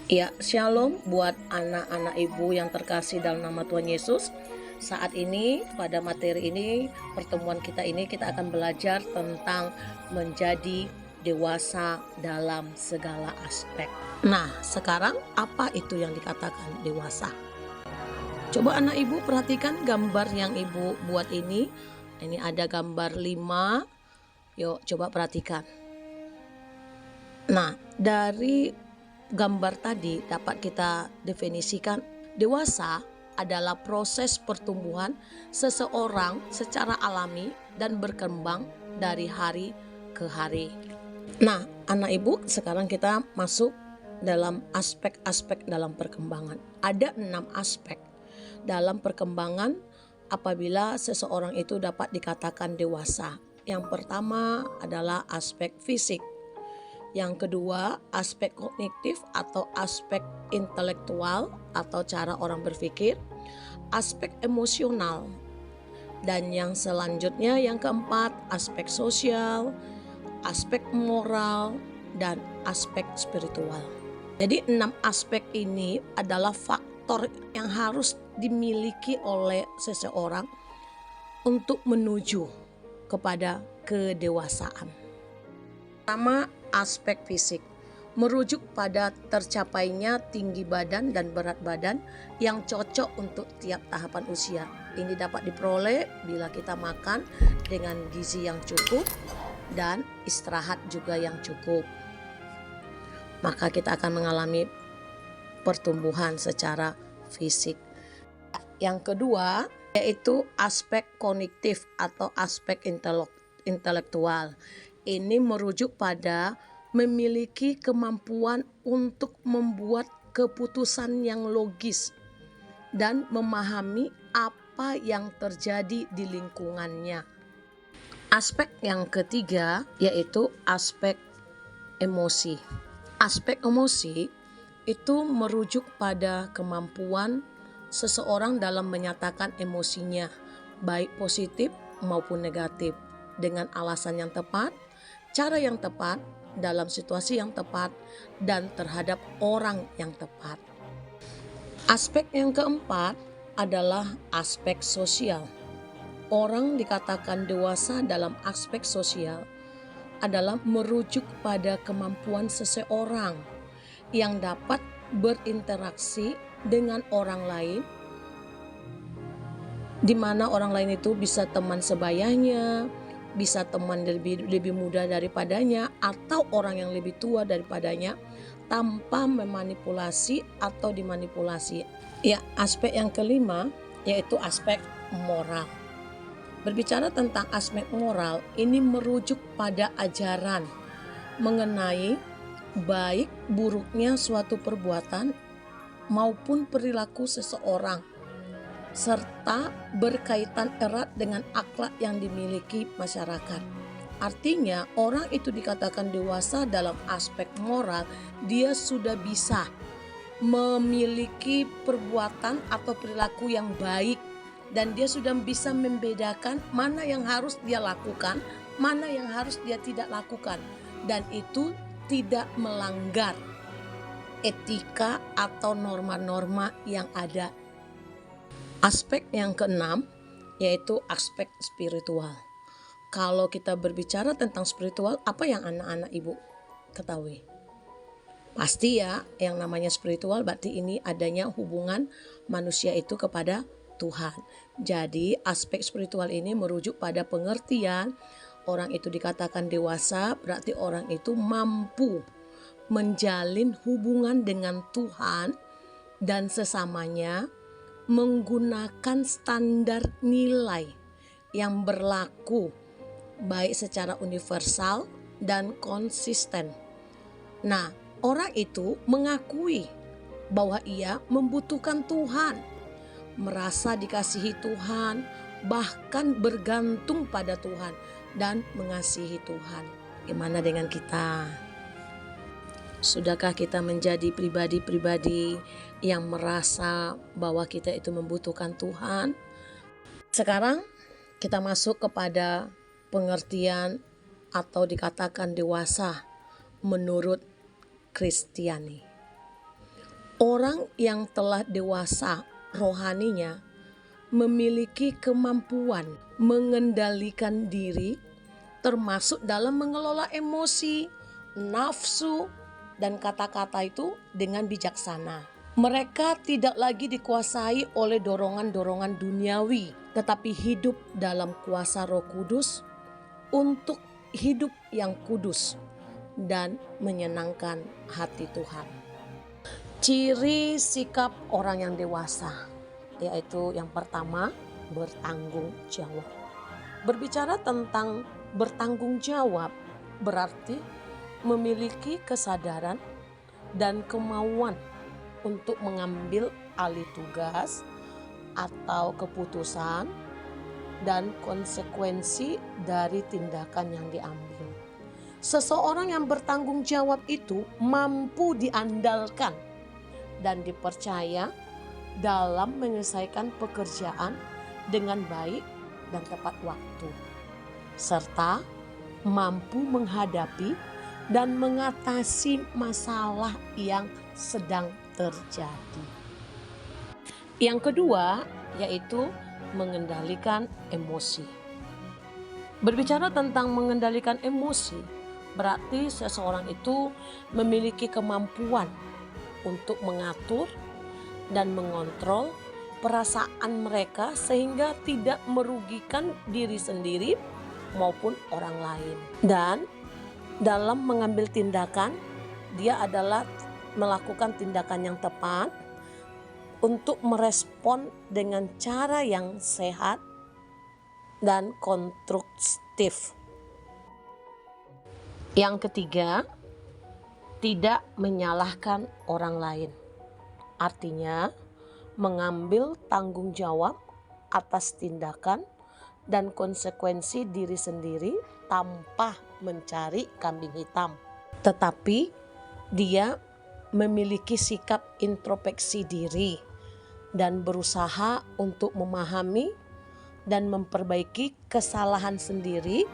Ya, shalom buat anak-anak ibu yang terkasih dalam nama Tuhan Yesus. Saat ini, pada materi ini, pertemuan kita ini, kita akan belajar tentang menjadi dewasa dalam segala aspek. Nah, sekarang apa itu yang dikatakan dewasa? Coba anak ibu perhatikan gambar yang ibu buat ini. Ini ada gambar 5. Yuk, coba perhatikan. Nah, dari gambar tadi dapat kita definisikan dewasa adalah proses pertumbuhan seseorang secara alami dan berkembang dari hari ke hari. Nah, anak ibu, sekarang kita masuk dalam aspek-aspek dalam perkembangan. Ada 6 aspek dalam perkembangan apabila seseorang itu dapat dikatakan dewasa. Yang pertama adalah aspek fisik. Yang kedua, aspek kognitif atau aspek intelektual atau cara orang berpikir, aspek emosional. Dan yang selanjutnya, yang keempat, aspek sosial, aspek moral, dan aspek spiritual. Jadi 6 aspek ini adalah faktor yang harus dimiliki oleh seseorang untuk menuju kepada kedewasaan. Pertama, aspek fisik merujuk pada tercapainya tinggi badan dan berat badan yang cocok untuk tiap tahapan usia. Ini dapat diperoleh bila kita makan dengan gizi yang cukup dan istirahat juga yang cukup. Maka kita akan mengalami pertumbuhan secara fisik. Yang kedua yaitu aspek kognitif atau aspek intelektual. Ini merujuk pada memiliki kemampuan untuk membuat keputusan yang logis dan memahami apa yang terjadi di lingkungannya. Aspek yang ketiga yaitu aspek emosi. Aspek emosi itu merujuk pada kemampuan seseorang dalam menyatakan emosinya, baik positif maupun negatif, dengan alasan yang tepat, cara yang tepat, dalam situasi yang tepat, dan terhadap orang yang tepat. Aspek yang keempat adalah aspek sosial. Orang dikatakan dewasa dalam aspek sosial adalah merujuk pada kemampuan seseorang yang dapat berinteraksi dengan orang lain, di mana orang lain itu bisa teman sebayanya, bisa teman lebih muda daripadanya, atau orang yang lebih tua daripadanya, tanpa memanipulasi atau dimanipulasi. Ya, aspek yang kelima yaitu aspek moral. Berbicara tentang aspek moral, ini merujuk pada ajaran mengenai baik buruknya suatu perbuatan maupun perilaku seseorang, serta berkaitan erat dengan akhlak yang dimiliki masyarakat. Artinya, orang itu dikatakan dewasa dalam aspek moral, dia sudah bisa memiliki perbuatan atau perilaku yang baik, dan dia sudah bisa membedakan mana yang harus dia lakukan, mana yang harus dia tidak lakukan, dan itu tidak melanggar etika atau norma-norma yang ada. Aspek yang keenam yaitu aspek spiritual. Kalau kita berbicara tentang spiritual, apa yang anak-anak ibu ketahui? Pasti ya, yang namanya spiritual berarti ini adanya hubungan manusia itu kepada Tuhan. Jadi aspek spiritual ini merujuk pada pengertian orang itu dikatakan dewasa, berarti orang itu mampu menjalin hubungan dengan Tuhan dan sesamanya menggunakan standar nilai yang berlaku baik secara universal dan konsisten. Nah, orang itu mengakui bahwa ia membutuhkan Tuhan, merasa dikasihi Tuhan, bahkan bergantung pada Tuhan dan mengasihi Tuhan. Gimana dengan kita? Sudahkah kita menjadi pribadi-pribadi yang merasa bahwa kita itu membutuhkan Tuhan? Sekarang kita masuk kepada pengertian atau dikatakan dewasa menurut Kristiani. Orang yang telah dewasa rohaninya memiliki kemampuan mengendalikan diri, termasuk dalam mengelola emosi, nafsu, dan kata-kata itu dengan bijaksana. Mereka tidak lagi dikuasai oleh dorongan-dorongan duniawi, tetapi hidup dalam kuasa Roh Kudus untuk hidup yang kudus dan menyenangkan hati Tuhan. Ciri sikap orang yang dewasa, yaitu yang pertama, bertanggung jawab. Berbicara tentang bertanggung jawab berarti memiliki kesadaran dan kemauan untuk mengambil alih tugas atau keputusan dan konsekuensi dari tindakan yang diambil. Seseorang yang bertanggung jawab itu mampu diandalkan dan dipercaya dalam menyelesaikan pekerjaan dengan baik dan tepat waktu, serta mampu menghadapi dan mengatasi masalah yang sedang terjadi. Yang kedua yaitu mengendalikan emosi. Berbicara tentang mengendalikan emosi, berarti seseorang itu memiliki kemampuan untuk mengatur dan mengontrol perasaan mereka sehingga tidak merugikan diri sendiri maupun orang lain. Dan dalam mengambil tindakan, dia adalah melakukan tindakan yang tepat untuk merespon dengan cara yang sehat dan konstruktif. Yang ketiga, tidak menyalahkan orang lain. Artinya, mengambil tanggung jawab atas tindakan dan konsekuensi diri sendiri tanpa mencari kambing hitam. Tetapi dia memiliki sikap introspeksi diri dan berusaha untuk memahami dan memperbaiki kesalahan sendiri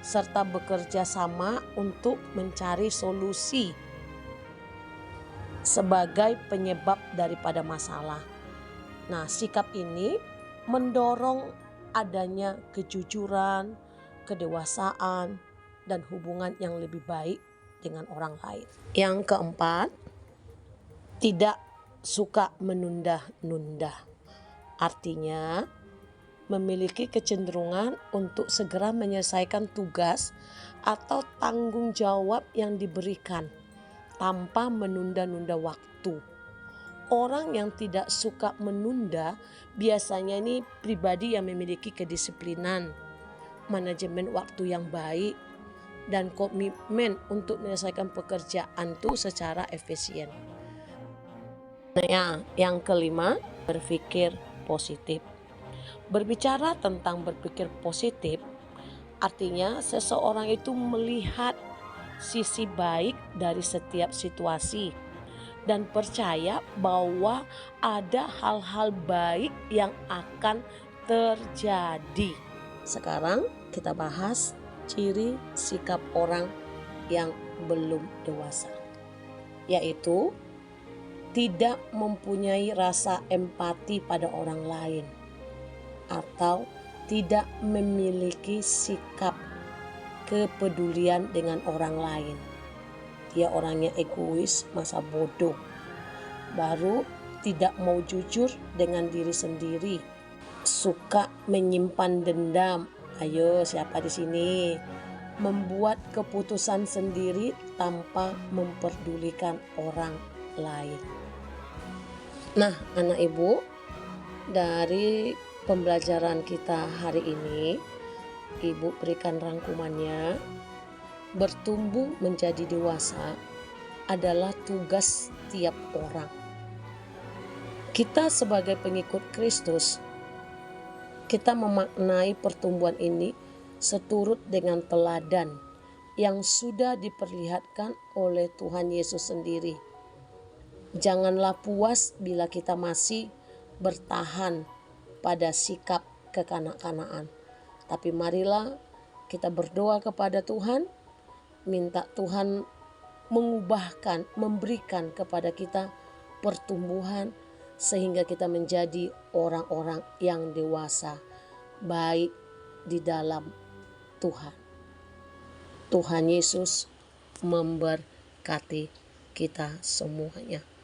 serta bekerja sama untuk mencari solusi sebagai penyebab daripada masalah. Nah, sikap ini mendorong adanya kejujuran, kedewasaan, dan hubungan yang lebih baik dengan orang lain. Yang keempat, tidak suka menunda-nunda. Artinya, memiliki kecenderungan untuk segera menyelesaikan tugas atau tanggung jawab yang diberikan tanpa menunda-nunda waktu. Orang yang tidak suka menunda biasanya ini pribadi yang memiliki kedisiplinan, manajemen waktu yang baik, dan komitmen untuk menyelesaikan pekerjaan itu secara efisien. Nah, yang kelima, berpikir positif. Berbicara tentang berpikir positif, artinya seseorang itu melihat sisi baik dari setiap situasi dan percaya bahwa ada hal-hal baik yang akan terjadi. Sekarang kita bahas ciri sikap orang yang belum dewasa, yaitu tidak mempunyai rasa empati pada orang lain atau tidak memiliki sikap kepedulian dengan orang lain. Dia orangnya egois, masa bodoh. Baru tidak mau jujur dengan diri sendiri. Suka menyimpan dendam. Ayo, siapa di sini? Membuat keputusan sendiri tanpa memperdulikan orang lain. Nah, anak ibu, dari pembelajaran kita hari ini, ibu berikan rangkumannya. Bertumbuh menjadi dewasa adalah tugas tiap orang. Kita sebagai pengikut Kristus, kita memaknai pertumbuhan ini seturut dengan teladan yang sudah diperlihatkan oleh Tuhan Yesus sendiri. Janganlah puas bila kita masih bertahan pada sikap kekanak-kanakan. Tapi marilah kita berdoa kepada Tuhan, minta Tuhan memberikan kepada kita pertumbuhan sehingga kita menjadi orang-orang yang dewasa, baik di dalam Tuhan. Tuhan Yesus memberkati kita semuanya.